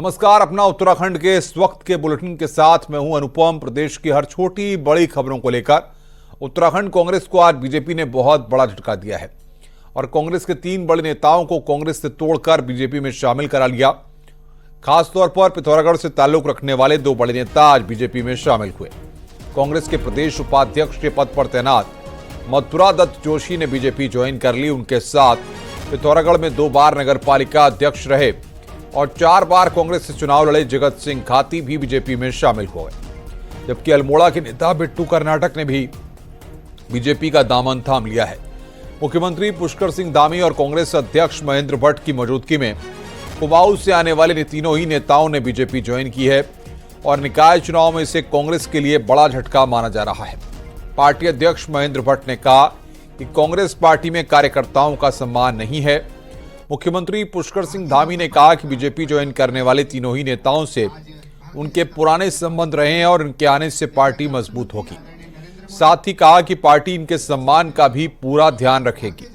नमस्कार। अपना उत्तराखंड के इस वक्त के बुलेटिन के साथ मैं हूं अनुपम। प्रदेश की हर छोटी बड़ी खबरों को लेकर उत्तराखंड कांग्रेस को आज बीजेपी ने बहुत बड़ा झटका दिया है और कांग्रेस के 3 बड़े नेताओं को कांग्रेस से तोड़कर बीजेपी में शामिल करा लिया। खासतौर पर पिथौरागढ़ से ताल्लुक रखने वाले 2 बड़े नेता आज बीजेपी में शामिल हुए। कांग्रेस के प्रदेश उपाध्यक्ष के पद पर तैनात मथुरा दत्त जोशी ने बीजेपी ज्वाइन कर ली। उनके साथ पिथौरागढ़ में 2 बार नगर पालिका अध्यक्ष रहे और 4 बार कांग्रेस से चुनाव लड़े जगत सिंह खाती भी बीजेपी में शामिल हो गए, जबकि अल्मोड़ा के नेता बिट्टू कर्नाटक ने भी बीजेपी का दामन थाम लिया है। मुख्यमंत्री पुष्कर सिंह धामी और कांग्रेस अध्यक्ष महेंद्र भट्ट की मौजूदगी में कुमाऊं से आने वाले तीनों ही नेताओं ने बीजेपी ज्वाइन की है और निकाय चुनाव में इसे कांग्रेस के लिए बड़ा झटका माना जा रहा है। पार्टी अध्यक्ष महेंद्र भट्ट ने कहा कि कांग्रेस पार्टी में कार्यकर्ताओं का सम्मान नहीं है। मुख्यमंत्री पुष्कर सिंह धामी ने कहा कि बीजेपी ज्वाइन करने वाले तीनों ही नेताओं से उनके पुराने संबंध रहे हैं और इनके आने से पार्टी मजबूत होगी। साथ ही कहा कि पार्टी इनके सम्मान का भी पूरा ध्यान रखेगी।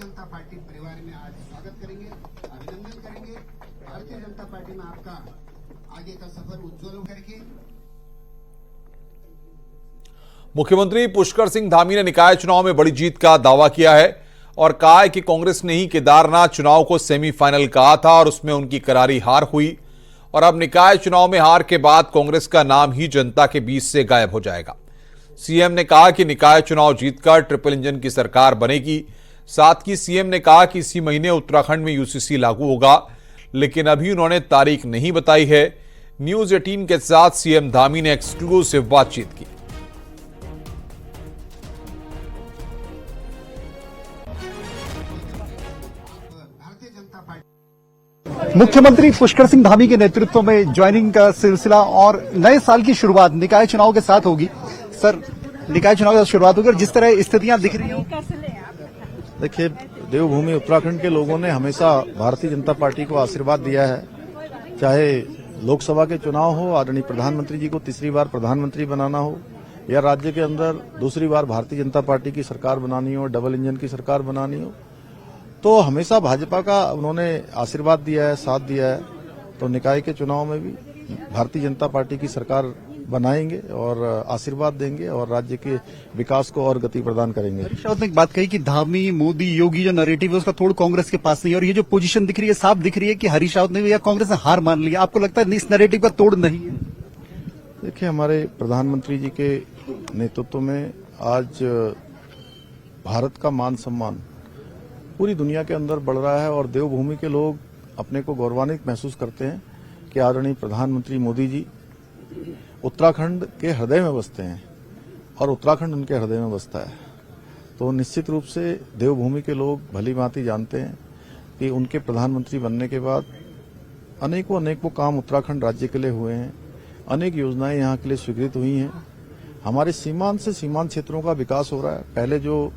मुख्यमंत्री पुष्कर सिंह धामी ने निकाय चुनाव में बड़ी जीत का दावा किया है और कहा है कि कांग्रेस ने ही केदारनाथ चुनाव को सेमीफाइनल कहा था और उसमें उनकी करारी हार हुई और अब निकाय चुनाव में हार के बाद कांग्रेस का नाम ही जनता के बीच से गायब हो जाएगा। सीएम ने कहा कि निकाय चुनाव जीतकर ट्रिपल इंजन की सरकार बनेगी। साथ ही सीएम ने कहा कि इसी महीने उत्तराखंड में यूसीसी लागू होगा, लेकिन अभी उन्होंने तारीख नहीं बताई है। न्यूज 18 के साथ सीएम धामी ने एक्सक्लूसिव बातचीत की। मुख्यमंत्री पुष्कर सिंह धामी के नेतृत्व में ज्वाइनिंग का सिलसिला और नए साल की शुरुआत निकाय चुनाव के साथ होगी। सर, निकाय चुनाव की शुरुआत होगी और जिस तरह स्थितियां दिख रही हैं, देखिए, देवभूमि उत्तराखंड के लोगों ने हमेशा भारतीय जनता पार्टी को आशीर्वाद दिया है। चाहे लोकसभा के चुनाव हो, आदरणीय प्रधानमंत्री जी को तीसरी बार प्रधानमंत्री बनाना हो, या राज्य के अंदर दूसरी बार भारतीय जनता पार्टी की सरकार बनानी हो, डबल इंजन की सरकार बनानी हो, तो हमेशा भाजपा का उन्होंने आशीर्वाद दिया है, साथ दिया है। तो निकाय के चुनाव में भी भारतीय जनता पार्टी की सरकार बनाएंगे और आशीर्वाद देंगे और राज्य के विकास को और गति प्रदान करेंगे। हरीश रावत ने एक बात कही कि धामी, मोदी, योगी जो नैरेटिव है उसका थोड़ा कांग्रेस के पास नहीं है और ये जो पोजीशन दिख रही है, साफ दिख रही है कि हरीश रावत ने या कांग्रेस ने हार मान लिया। आपको लगता है इस नैरेटिव का तोड़ नहीं है? देखिए, हमारे प्रधानमंत्री जी के नेतृत्व में आज भारत का मान सम्मान पूरी दुनिया के अंदर बढ़ रहा है और देवभूमि के लोग अपने को गौरवान्वित महसूस करते हैं कि आदरणीय प्रधानमंत्री मोदी जी उत्तराखंड के हृदय में बसते हैं और उत्तराखंड उनके हृदय में बसता है। तो निश्चित रूप से देवभूमि के लोग भली भांति जानते हैं कि उनके प्रधानमंत्री बनने के बाद अनेकों काम उत्तराखंड राज्य के लिए हुए हैं। अनेक योजनाएं यहाँ के लिए स्वीकृत हुई हैं। हमारे सीमांत से सीमांत क्षेत्रों का विकास हो रहा है। पहले जो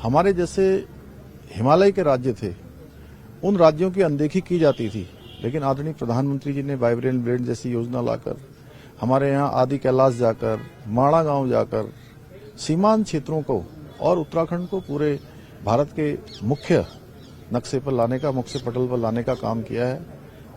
हमारे जैसे हिमालय के राज्य थे, उन राज्यों की अनदेखी की जाती थी, लेकिन आदरणीय प्रधानमंत्री जी ने वाइब्रेंट ब्रेन जैसी योजना लाकर हमारे यहाँ आदि कैलाश जाकर, माणा गांव जाकर सीमांत क्षेत्रों को और उत्तराखंड को पूरे भारत के मुख्य नक्शे पर लाने का, मुख्य पटल पर लाने का काम किया है।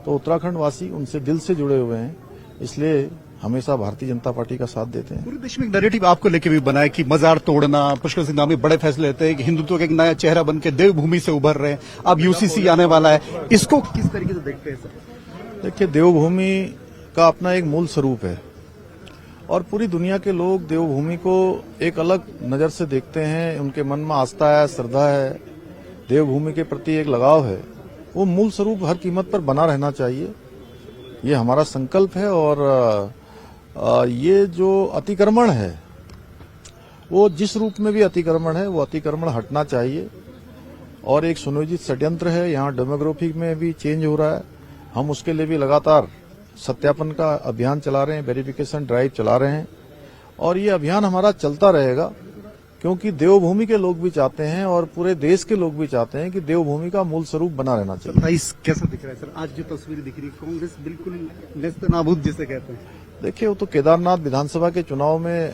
तो उत्तराखंड वासी उनसे दिल से जुड़े हुए हैं, इसलिए हमेशा भारतीय जनता पार्टी का साथ देते हैं। पूरे देश में एक नैरेटिव आपको लेके भी बना है कि मजार तोड़ना, पुष्कर सिंह धामी बड़े फैसले लेते हैं कि हिंदुत्व का एक नया चेहरा बनकर देवभूमि से उभर रहे हैं, अब यूसीसी आने वाला है, इसको किस तरीके से देखते हैं सर? देखिए, देवभूमि का अपना एक मूल स्वरूप है और पूरी दुनिया के लोग देवभूमि को एक अलग नजर से देखते हैं। उनके मन में आस्था है, श्रद्धा है, देवभूमि के प्रति एक लगाव है। वो मूल स्वरूप हर कीमत पर बना रहना चाहिए, ये हमारा संकल्प है। और ये जो अतिक्रमण है, वो जिस रूप में भी अतिक्रमण है, वो अतिक्रमण हटना चाहिए और एक सुनियोजित षड्यंत्र है। यहाँ डेमोग्राफी में भी चेंज हो रहा है। हम उसके लिए भी लगातार सत्यापन का अभियान चला रहे हैं, वेरिफिकेशन ड्राइव चला रहे हैं और ये अभियान हमारा चलता रहेगा, क्योंकि देवभूमि के लोग भी चाहते हैं और पूरे देश के लोग भी चाहते हैं कि देवभूमि का मूल स्वरूप बना रहना चाहिए। कैसा दिख रहा है सर आज जो तस्वीर दिख रही है? कांग्रेस बिल्कुल नेस्तनाबूद जिसे कहते हैं। देखिए, वो तो केदारनाथ विधानसभा के चुनाव में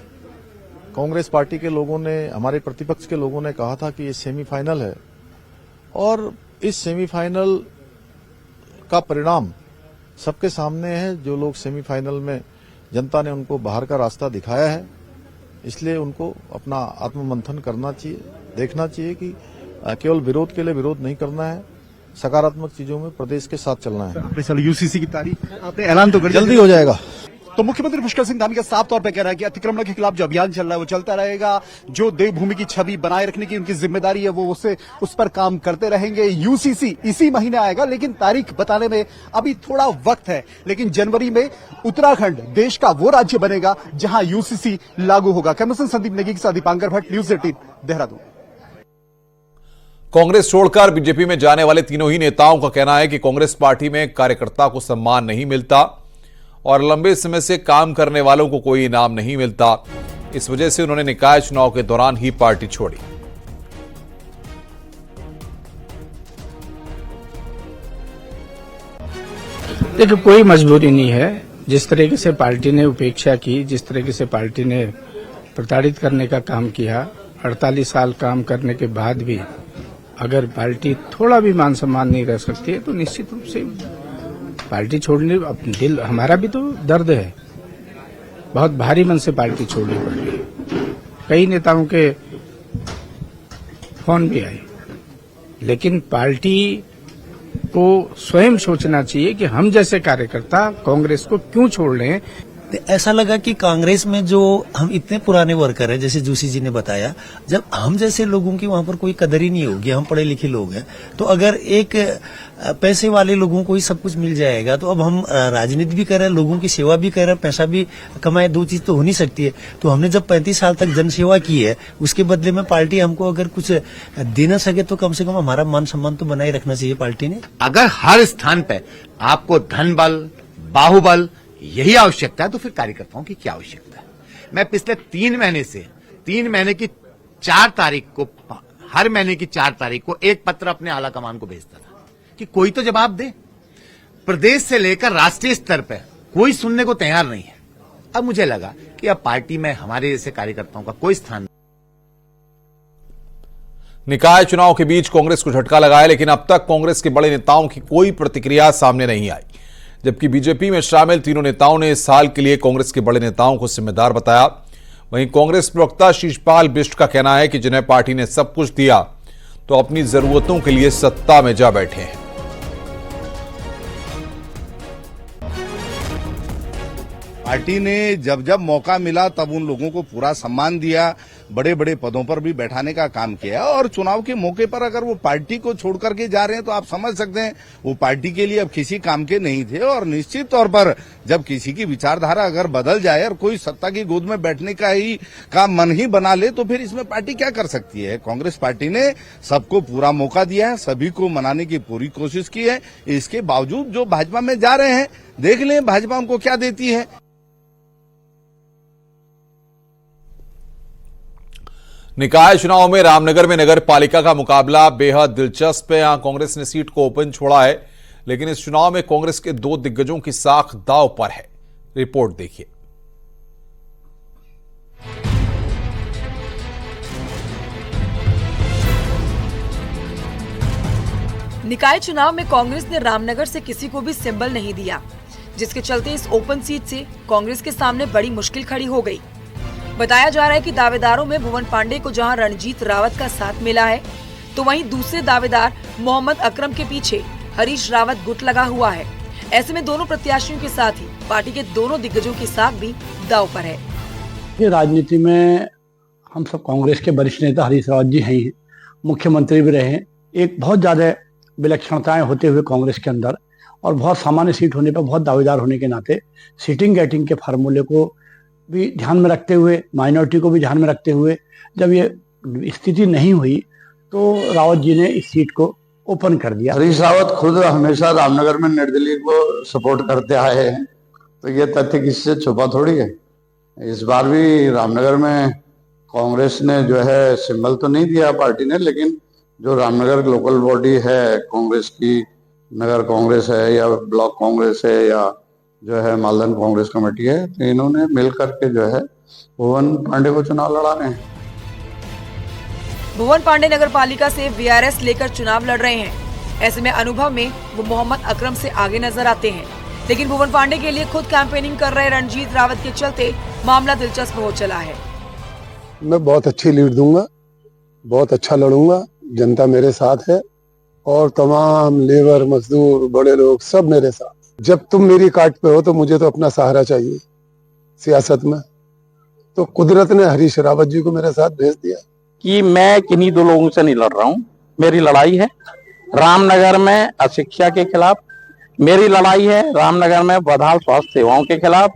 कांग्रेस पार्टी के लोगों ने, हमारे प्रतिपक्ष के लोगों ने कहा था कि ये सेमीफाइनल है और इस सेमीफाइनल का परिणाम सबके सामने है। जो लोग सेमीफाइनल में जनता ने उनको बाहर का रास्ता दिखाया है, इसलिए उनको अपना आत्ममंथन करना चाहिए, देखना चाहिए कि केवल विरोध के लिए विरोध नहीं करना है, सकारात्मक चीजों में प्रदेश के साथ चलना है। अपने साल यूसीसी की तारीख आपने ऐलान तो कर जल्दी हो जाएगा। तो मुख्यमंत्री पुष्कर सिंह धामी का साफ तौर पे कह रहा है कि अतिक्रमण के खिलाफ जो अभियान चल रहा है वो चलता रहेगा। जो देवभूमि की छवि बनाए रखने की उनकी जिम्मेदारी है वो उस पर काम करते रहेंगे। यूसीसी इसी महीने आएगा, लेकिन तारीख बताने में अभी थोड़ा वक्त है। लेकिन जनवरी में उत्तराखंड देश का वो राज्य बनेगा जहां यूसीसी लागू होगा। कैमरा संदीप नेगी के साथ दीपांकर भट्ट, न्यूज 18 देहरादून। कांग्रेस छोड़कर बीजेपी में जाने वाले तीनों ही नेताओं का कहना है कि कांग्रेस पार्टी में कार्यकर्ता को सम्मान नहीं मिलता और लंबे समय से काम करने वालों को कोई इनाम नहीं मिलता। इस वजह से उन्होंने निकाय चुनाव के दौरान ही पार्टी छोड़ी। देखिए, कोई मजबूरी नहीं है। जिस तरीके से पार्टी ने उपेक्षा की, जिस तरीके से पार्टी ने प्रताड़ित करने का काम किया, 48 साल काम करने के बाद भी अगर पार्टी थोड़ा भी मान सम्मान नहीं रह सकती है तो निश्चित रूप से पार्टी छोड़ने, दिल हमारा भी तो दर्द है। बहुत भारी मन से पार्टी छोड़नी पड़ रही। कई नेताओं के फोन भी आए, लेकिन पार्टी को स्वयं सोचना चाहिए कि हम जैसे कार्यकर्ता कांग्रेस को क्यों छोड़ रहे हैं। ऐसा लगा कि कांग्रेस में जो हम इतने पुराने वर्कर हैं, जैसे जोशी जी ने बताया, जब हम जैसे लोगों की वहां पर कोई कदर ही नहीं होगी, हम पढ़े लिखे लोग हैं, तो अगर एक पैसे वाले लोगों को ही सब कुछ मिल जाएगा तो अब हम राजनीति भी कर रहे हैं, लोगों की सेवा भी कर रहे हैं, पैसा भी कमाए, दो चीज तो हो नहीं सकती है। तो हमने जब 35 साल तक जनसेवा की है, उसके बदले में पार्टी हमको अगर कुछ दे ना सके तो कम से कम हमारा मान सम्मान तो बनाए रखना चाहिए पार्टी ने। अगर हर स्थान पे आपको धन बल, बाहुबल यही आवश्यकता है तो फिर कार्यकर्ताओं की क्या आवश्यकता है। मैं पिछले 3 महीने की 4 तारीख को, हर महीने की 4 तारीख को एक पत्र अपने आला कमान को भेजता था कि कोई तो जवाब दे। प्रदेश से लेकर राष्ट्रीय स्तर पर कोई सुनने को तैयार नहीं है। अब मुझे लगा कि अब पार्टी में हमारे जैसे कार्यकर्ताओं का कोई स्थान नहीं। निकाय चुनाव के बीच कांग्रेस को झटका लगा है, लेकिन अब तक कांग्रेस के बड़े नेताओं की कोई प्रतिक्रिया सामने नहीं आई। जबकि बीजेपी में शामिल तीनों नेताओं ने इस साल के लिए कांग्रेस के बड़े नेताओं को जिम्मेदार बताया। वहीं कांग्रेस प्रवक्ता शीशपाल बिष्ट का कहना है कि जिन्हें पार्टी ने सब कुछ दिया तो अपनी जरूरतों के लिए सत्ता में जा बैठे हैं। पार्टी ने जब जब मौका मिला तब उन लोगों को पूरा सम्मान दिया, बड़े बड़े पदों पर भी बैठाने का काम किया। और चुनाव के मौके पर अगर वो पार्टी को छोड़ करके जा रहे हैं तो आप समझ सकते हैं वो पार्टी के लिए अब किसी काम के नहीं थे। और निश्चित तौर पर जब किसी की विचारधारा अगर बदल जाए और कोई सत्ता की गोद में बैठने का मन ही बना ले तो फिर इसमें पार्टी क्या कर सकती है। कांग्रेस पार्टी ने सबको पूरा मौका दिया है, सभी को मनाने की पूरी कोशिश की है। इसके बावजूद जो भाजपा में जा रहे हैं, देख लें भाजपा उनको क्या देती है। निकाय चुनाव में रामनगर में नगर पालिका का मुकाबला बेहद दिलचस्प है। यहां कांग्रेस ने सीट को ओपन छोड़ा है, लेकिन इस चुनाव में कांग्रेस के 2 दिग्गजों की साख दांव पर है। रिपोर्ट देखिए। निकाय चुनाव में कांग्रेस ने रामनगर से किसी को भी सिंबल नहीं दिया, जिसके चलते इस ओपन सीट से कांग्रेस के सामने बड़ी मुश्किल खड़ी हो गई। बताया जा रहा है कि दावेदारों में भुवन पांडे को जहां रणजीत रावत का साथ मिला है, तो वहीं दूसरे दावेदार मोहम्मद अकरम के पीछे हरीश रावत गुट लगा हुआ है। ऐसे में दोनों प्रत्याशियों के साथ ही पार्टी के दोनों दिग्गजों की साख भी दांव पर है। ये राजनीति में हम सब कांग्रेस के वरिष्ठ नेता हरीश रावत जी हैं, मुख्यमंत्री भी रहे। एक बहुत ज्यादा विलक्षणताएं होते हुए कांग्रेस के अंदर और बहुत सामान्य सीट होने पर बहुत दावेदार होने के नाते सीटिंग गेटिंग के फार्मूले को भी ध्यान में रखते हुए, माइनॉरिटी को भी ध्यान में रखते हुए जब ये स्थिति नहीं हुई तो रावत जी ने इस सीट को ओपन कर दिया। हरीश रावत खुद हमेशा रामनगर में निर्दलीय को सपोर्ट करते आए हैं, तो ये तथ्य किससे छुपा थोड़ी है। इस बार भी रामनगर में कांग्रेस ने जो है सिंबल तो नहीं दिया पार्टी ने, लेकिन जो रामनगर लोकल बॉडी है कांग्रेस की, नगर कांग्रेस है या ब्लॉक कांग्रेस है या जो है मालदन कांग्रेस कमेटी है, तो इन्होंने मिल करके जो है भुवन पांडे को चुनाव लड़ा रहे हैं। भुवन पांडे नगर पालिका से वीआरएस लेकर चुनाव लड़ रहे हैं। ऐसे में अनुभव में वो मोहम्मद अकरम से आगे नजर आते हैं। लेकिन भुवन पांडे के लिए खुद कैंपेनिंग कर रहे रणजीत रावत के चलते मामला दिलचस्प हो चला है। मैं बहुत अच्छी लीड दूंगा, बहुत अच्छा लड़ूंगा, जनता मेरे साथ है और तमाम लेबर मजदूर बड़े लोग सब मेरे साथ। जब तुम मेरी काट पे हो तो मुझे तो अपना सहारा चाहिए सियासत में, तो कुदरत ने हरीश रावत जी को मेरे साथ भेज दिया। कि मैं किन्हीं दो लोगों से नहीं लड़ रहा हूं, मेरी लड़ाई है रामनगर में अशिक्षा के खिलाफ, मेरी लड़ाई है रामनगर में बदहाल स्वास्थ्य सेवाओं के खिलाफ,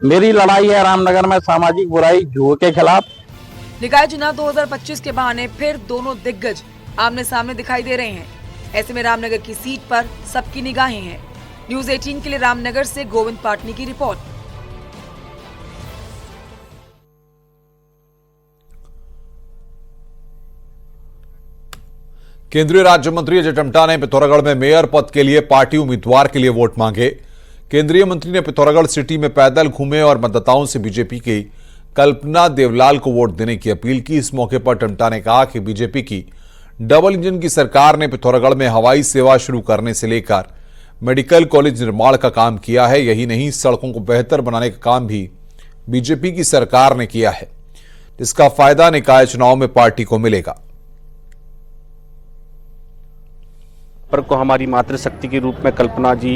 मेरी लड़ाई है रामनगर में सामाजिक बुराई जुए के खिलाफ। निकाय चुनाव 2025 के बहाने फिर दोनों दिग्गज आमने सामने दिखाई दे रहे हैं। ऐसे में रामनगर की सीट पर सबकी निगाहें हैं। न्यूज़ 18 के लिए रामनगर से गोविंद पाटनी की रिपोर्ट। केंद्रीय राज्य मंत्री अजय टम्टा ने पिथौरागढ़ में मेयर पद के लिए पार्टी उम्मीदवार के लिए वोट मांगे। केंद्रीय मंत्री ने पिथौरागढ़ सिटी में पैदल घूमे और मतदाताओं से बीजेपी की कल्पना देवलाल को वोट देने की अपील की। इस मौके पर टम्टा ने कहा कि बीजेपी की डबल इंजन की सरकार ने पिथौरागढ़ में हवाई सेवा शुरू करने से लेकर मेडिकल कॉलेज निर्माण का काम किया है। यही नहीं, सड़कों को बेहतर बनाने का काम भी बीजेपी की सरकार ने किया है, जिसका फायदा निकाय चुनाव में पार्टी को मिलेगा। को हमारी मातृशक्ति के रूप में कल्पना जी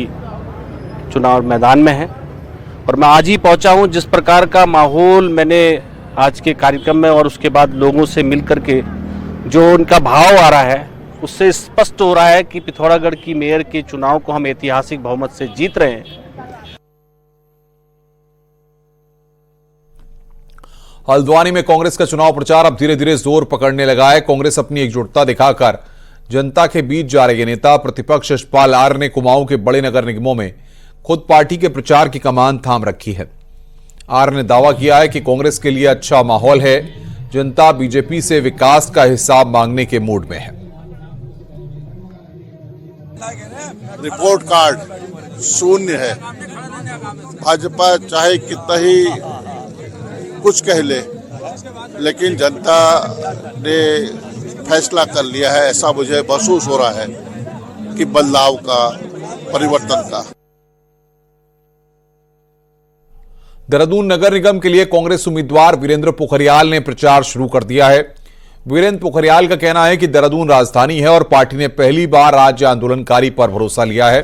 चुनाव मैदान में है और मैं आज ही पहुंचा हूं। जिस प्रकार का माहौल मैंने आज के कार्यक्रम में और उसके बाद लोगों से मिलकर के जो उनका भाव आ रहा है, उससे स्पष्ट हो रहा है कि पिथौरागढ़ की मेयर के चुनाव को हम ऐतिहासिक बहुमत से जीत रहे हैं। हल्द्वानी में कांग्रेस का चुनाव प्रचार अब धीरे धीरे जोर पकड़ने लगा है। कांग्रेस अपनी एकजुटता दिखाकर जनता के बीच जा रही है। नेता प्रतिपक्ष यशपाल आर्य ने कुमाऊं के बड़े नगर निगमों में खुद पार्टी के प्रचार की कमान थाम रखी है। आर्य ने दावा किया है कि कांग्रेस के लिए अच्छा माहौल है, जनता बीजेपी से विकास का हिसाब मांगने के मूड में है। रिपोर्ट कार्ड शून्य है। भाजपा चाहे कितना ही कुछ कह ले, लेकिन जनता ने फैसला कर लिया है। ऐसा मुझे महसूस हो रहा है कि बदलाव का, परिवर्तन का। देहरादून नगर निगम के लिए कांग्रेस उम्मीदवार वीरेंद्र पोखरियाल ने प्रचार शुरू कर दिया है। वीरेंद्र पोखरियाल का कहना है कि देहरादून राजधानी है और पार्टी ने पहली बार राज्य आंदोलनकारी पर भरोसा लिया है।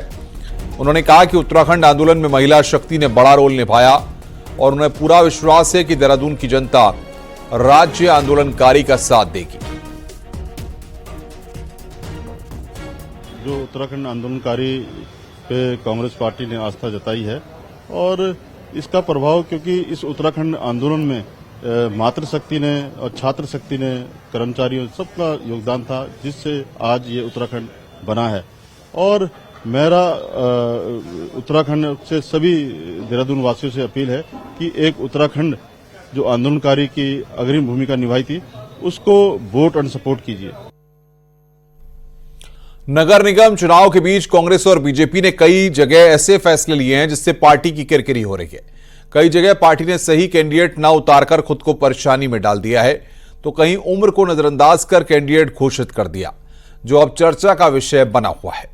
उन्होंने कहा कि उत्तराखंड आंदोलन में महिला शक्ति ने बड़ा रोल निभाया और उन्हें पूरा विश्वास है कि देहरादून की जनता राज्य आंदोलनकारी का साथ देगी। जो उत्तराखंड आंदोलनकारी पे कांग्रेस पार्टी ने आस्था जताई है और इसका प्रभाव, क्योंकि इस उत्तराखंड आंदोलन में मातृशक्ति ने और छात्र शक्ति ने, कर्मचारियों सबका योगदान था, जिससे आज ये उत्तराखंड बना है। और मेरा उत्तराखंड से सभी देहरादून वासियों से अपील है कि एक उत्तराखंड जो आंदोलनकारी की अग्रिम भूमिका निभाई थी, उसको वोट एंड सपोर्ट कीजिए। नगर निगम चुनाव के बीच कांग्रेस और बीजेपी ने कई जगह ऐसे फैसले लिए हैं जिससे पार्टी की किरकिरी हो रही है। कई जगह पार्टी ने सही कैंडिडेट न उतारकर खुद को परेशानी में डाल दिया है, तो कहीं उम्र को नजरअंदाज कर कैंडिडेट घोषित कर दिया, जो अब चर्चा का विषय बना हुआ है।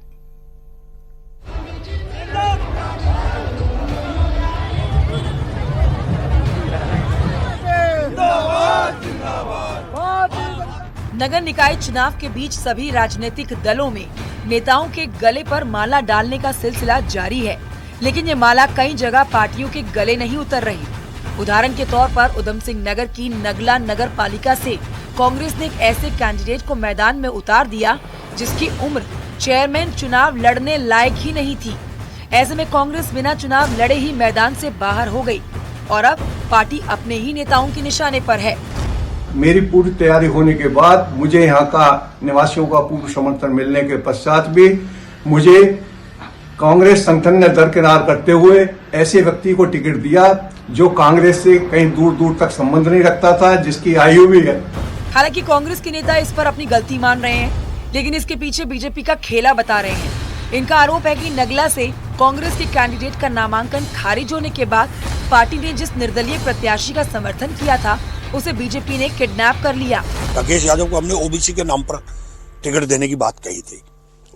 नगर निकाय चुनाव के बीच सभी राजनीतिक दलों में नेताओं के गले पर माला डालने का सिलसिला जारी है, लेकिन ये माला कई जगह पार्टियों के गले नहीं उतर रही। उदाहरण के तौर पर उधम सिंह नगर की नगला नगर पालिका से कांग्रेस ने एक ऐसे कैंडिडेट को मैदान में उतार दिया जिसकी उम्र चेयरमैन चुनाव लड़ने लायक ही नहीं थी। ऐसे में कांग्रेस बिना चुनाव लड़े ही मैदान से बाहर हो गई और अब पार्टी अपने ही नेताओं के निशाने पर है। मेरी पूरी तैयारी होने के बाद मुझे यहाँ का निवासियों का पूर्ण समर्थन मिलने के पश्चात भी मुझे कांग्रेस संगठन ने दरकिनार करते हुए ऐसे व्यक्ति को टिकट दिया जो कांग्रेस से कहीं दूर दूर तक संबंध नहीं रखता था, जिसकी आयु भी है। हालांकि कांग्रेस के नेता इस पर अपनी गलती मान रहे हैं, लेकिन इसके पीछे बीजेपी का खेला बता रहे हैं। इनका आरोप है कि नगला से कांग्रेस के कैंडिडेट का नामांकन खारिज होने के बाद पार्टी ने जिस निर्दलीय प्रत्याशी का समर्थन किया था उसे बीजेपी ने किडनैप कर लिया। राकेश यादव को हमने ओबीसी के नाम पर टिकट देने की बात कही थी,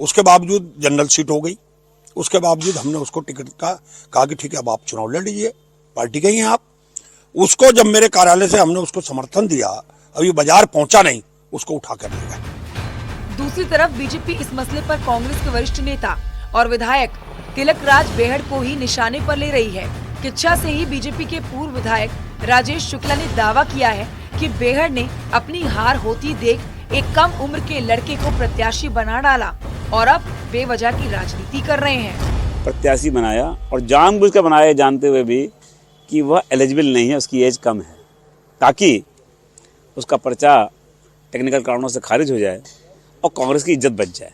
उसके बावजूद जनरल सीट हो गई उसके बावजूद हमने उसको टिकट का कहा कि ठीक है अब आप चुनाव लड़ लीजिए, पार्टी के ही हैं आप। उसको जब मेरे कार्यालय से हमने उसको समर्थन दिया, अभी बाजार पहुंचा नहीं, उसको उठा कर ले गए। दूसरी तरफ बीजेपी इस मसले पर कांग्रेस के वरिष्ठ नेता और विधायक तिलक राज बेहड़ को ही निशाने पर ले रही है। किच्छा से ही बीजेपी के पूर्व विधायक राजेश शुक्ला ने दावा किया है कि बेहड़ ने अपनी हार होती देख एक कम उम्र के लड़के को प्रत्याशी बना डाला और अब बेवजह की राजनीति कर रहे हैं। प्रत्याशी बनाया और जानबूझकर बनाया, जानते हुए भी कि वह एलिजिबल नहीं है, उसकी एज कम है, ताकि उसका पर्चा टेक्निकल कारणों से खारिज हो जाए और कांग्रेस की इज्जत बच जाए।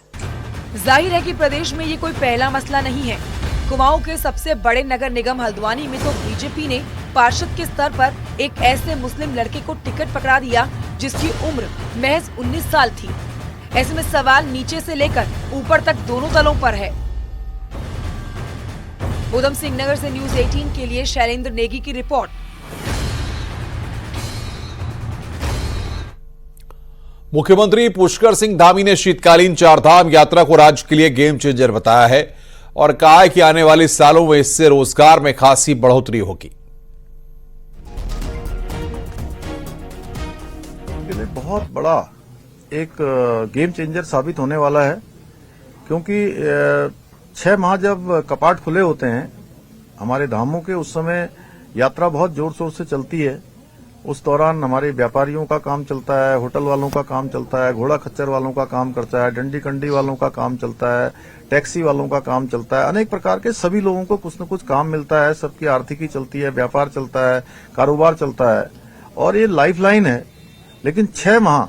जाहिर है कि प्रदेश में ये कोई पहला मसला नहीं है। कुमाऊं के सबसे बड़े नगर निगम हल्द्वानी में तो बीजेपी ने पार्षद के स्तर पर एक ऐसे मुस्लिम लड़के को टिकट पकड़ा दिया जिसकी उम्र महज 19 साल थी। ऐसे में सवाल नीचे से लेकर ऊपर तक दोनों दलों पर है। उधम सिंह नगर से न्यूज 18 के लिए शैलेंद्र नेगी की रिपोर्ट। मुख्यमंत्री पुष्कर सिंह धामी ने शीतकालीन चारधाम यात्रा को राज्य के लिए गेम चेंजर बताया है और कहा है कि आने वाले सालों में इससे रोजगार में खासी बढ़ोतरी होगी। बहुत बड़ा एक गेम चेंजर साबित होने वाला है, क्योंकि 6 माह जब कपाट खुले होते हैं हमारे धामों के, उस समय यात्रा बहुत जोर शोर से चलती है। उस दौरान हमारे व्यापारियों का काम चलता है, होटल वालों का काम चलता है, घोड़ा खच्चर वालों का काम करता है, डंडी कंडी वालों का काम चलता है, टैक्सी वालों का काम चलता है। अनेक प्रकार के सभी लोगों को कुछ न कुछ काम मिलता है, सबकी आर्थिकी चलती है, व्यापार चलता है, कारोबार चलता है और ये लाइफलाइन है। लेकिन 6 माह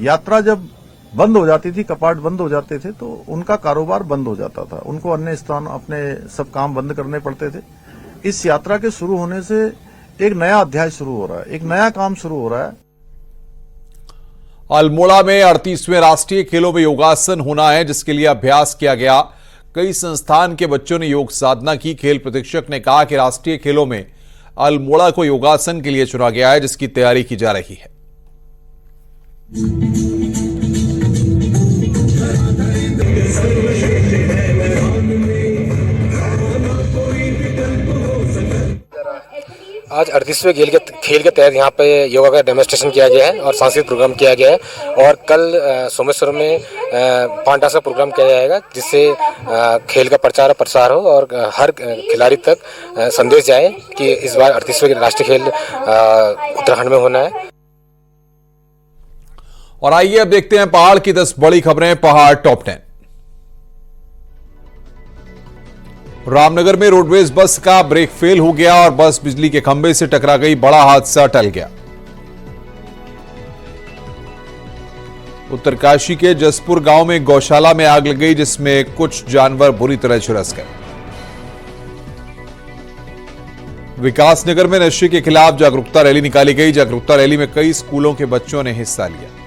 यात्रा जब बंद हो जाती थी, कपाट बंद हो जाते थे, तो उनका कारोबार बंद हो जाता था, उनको अन्य स्थान अपने सब काम बंद करने पड़ते थे। इस यात्रा के शुरू होने से एक नया अध्याय शुरू हो रहा है, एक नया काम शुरू हो रहा है। अल्मोड़ा में 38वें राष्ट्रीय खेलों में योगासन होना है, जिसके लिए अभ्यास किया गया। कई संस्थान के बच्चों ने योग साधना की। खेल प्रशिक्षक ने कहा कि राष्ट्रीय खेलों में अल्मोड़ा को योगासन के लिए चुना गया है, जिसकी तैयारी की जा रही है। आज 38वें खेल के तहत यहाँ पे योगा का डेमोन्स्ट्रेशन किया गया है और सांस्कृतिक प्रोग्राम किया गया है और कल सोमेश्वर में पांडासा प्रोग्राम किया जाएगा, जिससे खेल का प्रचार प्रसार हो और हर खिलाड़ी तक संदेश जाए कि इस बार 38वें राष्ट्रीय खेल उत्तराखंड में होना है। और आइए अब देखते हैं पहाड़ की 10 बड़ी खबरें। पहाड़ टॉप 10। रामनगर में रोडवेज बस का ब्रेक फेल हो गया और बस बिजली के खंभे से टकरा गई। बड़ा हादसा टल गया। उत्तरकाशी के जसपुर गांव में गौशाला में आग लग गई, जिसमें कुछ जानवर बुरी तरह झुलस गए। विकासनगर में नशे के खिलाफ जागरूकता रैली निकाली गई। जागरूकता रैली में कई स्कूलों के बच्चों ने हिस्सा लिया।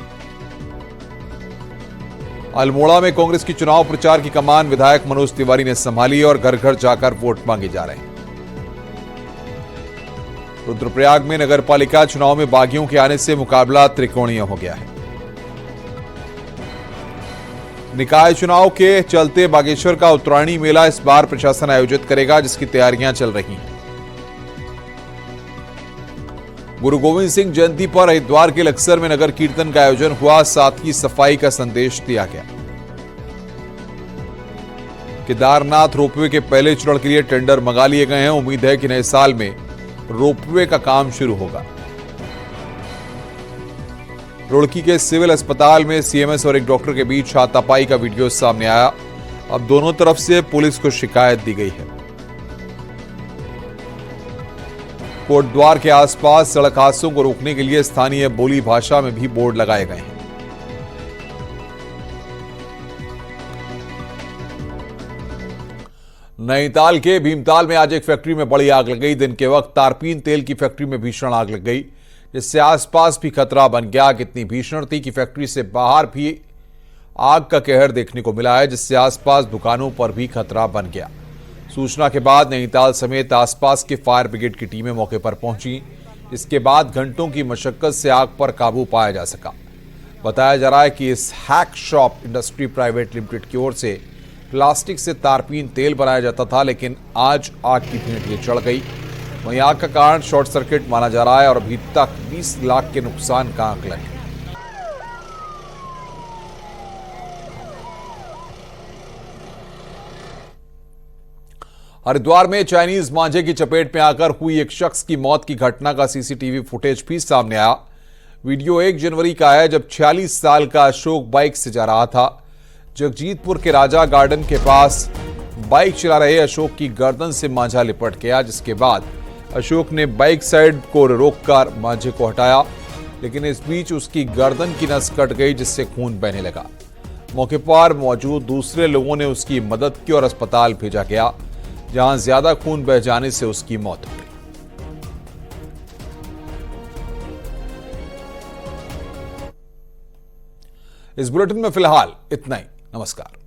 अल्मोड़ा में कांग्रेस की चुनाव प्रचार की कमान विधायक मनोज तिवारी ने संभाली और घर घर जाकर वोट मांगे जा रहे हैं। रुद्रप्रयाग में नगर पालिका चुनाव में बागियों के आने से मुकाबला त्रिकोणीय हो गया है। निकाय चुनाव के चलते बागेश्वर का उत्तरायणी मेला इस बार प्रशासन आयोजित करेगा, जिसकी तैयारियां चल रही हैं। गुरु गोविंद सिंह जयंती पर हरिद्वार के लक्सर में नगर कीर्तन का आयोजन हुआ, साथ ही सफाई का संदेश दिया गया। केदारनाथ रोपवे के पहले चरण के लिए टेंडर मंगा लिए गए हैं। उम्मीद है कि नए साल में रोपवे का काम शुरू होगा। रुड़की के सिविल अस्पताल में सीएमएस और एक डॉक्टर के बीच हाथापाई का वीडियो सामने आया। अब दोनों तरफ से पुलिस को शिकायत दी गई है। कोटद्वार के आसपास सड़क हादसों को रोकने के लिए स्थानीय बोली भाषा में भी बोर्ड लगाए गए हैं। नैनीताल के भीमताल में आज एक फैक्ट्री में बड़ी आग लग गई। दिन के वक्त तारपीन तेल की फैक्ट्री में भीषण आग लग गई, जिससे आसपास भी खतरा बन गया। कितनी भीषण थी कि फैक्ट्री से बाहर भी आग का कहर देखने को मिला है, जिससे आसपास दुकानों पर भी खतरा बन गया। सूचना के बाद नैनीताल समेत आसपास के फायर ब्रिगेड की टीमें मौके पर पहुंची। इसके बाद घंटों की मशक्कत से आग पर काबू पाया जा सका। बताया जा रहा है कि इस hack shop industry private limited की ओर से प्लास्टिक से तारपीन तेल बनाया जाता था, लेकिन आज आग की भेंट ये चढ़ गई। वहीं आग का कारण शॉर्ट सर्किट माना जा रहा है और अभी तक 20 लाख के नुकसान का आंकलन है। हरिद्वार में चाइनीज मांझे की चपेट में आकर हुई एक शख्स की मौत की घटना का सीसीटीवी फुटेज भी सामने आया। वीडियो 1 जनवरी का है, जब 46 साल का अशोक बाइक से जा रहा था। जगजीतपुर के राजा गार्डन के पास बाइक चला रहे अशोक की गर्दन से मांझा लिपट गया, जिसके बाद अशोक ने बाइक साइड को रोककर मांझे को हटाया, लेकिन इस बीच उसकी गर्दन की नस कट गई, जिससे खून बहने लगा। मौके पर मौजूद दूसरे लोगों ने उसकी मदद की और अस्पताल भेजा गया, जहां ज्यादा खून बह जाने से उसकी मौत हो गई। इस बुलेटिन में फिलहाल इतना ही। नमस्कार।